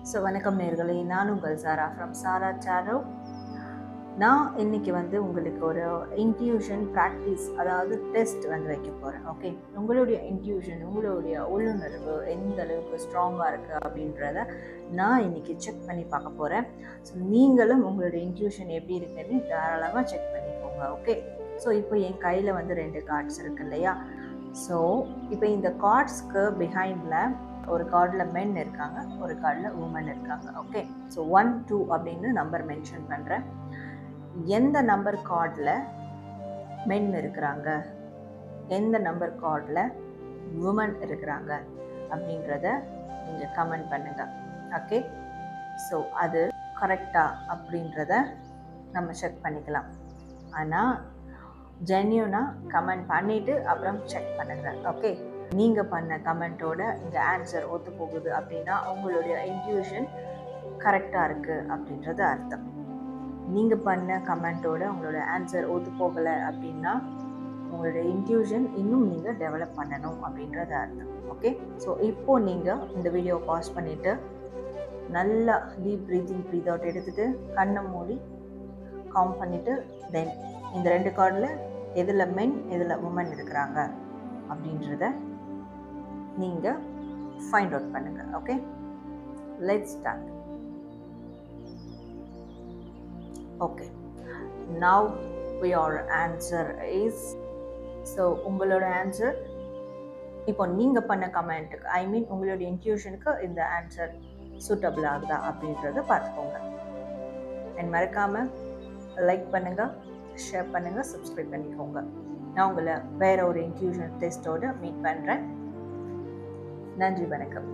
So வணக்கம் நேர்களே, நான் உங்கள் சாரா ஃப்ரம் சாரா சேனல். நான் இன்னைக்கு உங்களுக்கு ஒரு இன்ட்யூஷன் ப்ராக்டிஸ், அதாவது டெஸ்ட் வைக்க போகிறேன். ஓகே, உங்களுடைய இன்ட்யூஷன், உங்களுடைய உள்ளுணர்வு எந்த அளவுக்கு ஸ்ட்ராங்காக இருக்குது அப்படின்றத நான் இன்னைக்கு செக் பண்ணி பார்க்க போகிறேன். ஸோ நீங்களும் உங்களுடைய இன்ட்யூஷன் எப்படி இருக்குன்னு தாராளமாக செக் பண்ணிக்கோங்க. ஓகே, ஸோ இப்போ என் கையில் 2 கார்ட்ஸ் இருக்கு இல்லையா? ஸோ இப்போ இந்த கார்ட்ஸ்க்கு பிஹைண்டில் ஒரு கார்டில் மென் இருக்காங்க, ஒரு கார்டில் உமன் இருக்காங்க. ஓகே, ஸோ 1, 2 அப்படின்னு நம்பர் மென்ஷன் பண்ணுறேன். எந்த நம்பர் கார்டில் மென் இருக்கிறாங்க, எந்த நம்பர் கார்டில் உமன் இருக்கிறாங்க அப்படின்றத நீங்கள் கமெண்ட் பண்ணுங்க. ஓகே, ஸோ அது கரெக்டா அப்படின்றத நம்ம செக் பண்ணிக்கலாம். ஆனால் ஜென்யூனாக கமெண்ட் பண்ணிவிட்டு அப்புறம் செக் பண்ணுங்கள். ஓகே, நீங்கள் பண்ண கமெண்ட்டோட இந்த ஆன்சர் ஒத்து போகுது அப்படின்னா உங்களுடைய இன்ட்யூஷன் கரெக்டாக இருக்குது அப்படின்றது அர்த்தம். நீங்கள் பண்ண கமெண்ட்டோட உங்களோட ஆன்சர் ஒத்து போகலை அப்படின்னா உங்களுடைய இன்ட்யூஷன் இன்னும் நீங்கள் டெவலப் பண்ணணும் அப்படின்றது அர்த்தம். ஓகே, ஸோ இப்போது நீங்கள் இந்த வீடியோ பாஸ் பண்ணிவிட்டு நல்லா டீப் ப்ரீத் அவுட் எடுத்துகிட்டு கண்ணை மூடி கவுண்ட் பண்ணிவிட்டு தென் இந்த 2 கார்டில் எதில் மென் எதில் உமன் இருக்கிறாங்க அப்படின்றத நீங்கள் ஃபைண்ட் அவுட் பண்ணுங்கள். Okay, let's start. Okay, now your answer is, so உங்களோட ஆன்சர் இப்போ நீங்கள் பண்ண கமெண்ட்டுக்கு, ஐ மீன் உங்களுடைய இன்ட்யூஷனுக்கு இந்த ஆன்சர் சூட்டபிள் ஆகுதா அப்படின்றத பார்த்துக்கோங்க. அண்ட் மறக்காமல் லைக் பண்ணுங்கள், ஷேர் பண்ணுங்கள், சப்ஸ்கிரைப் பண்ணிக்கோங்க. நான் உங்களை வேற ஒரு இன்ட்யூஷன் டெஸ்ட்டோடு மீட் பண்ணுறேன். நன்றி, வணக்கம்.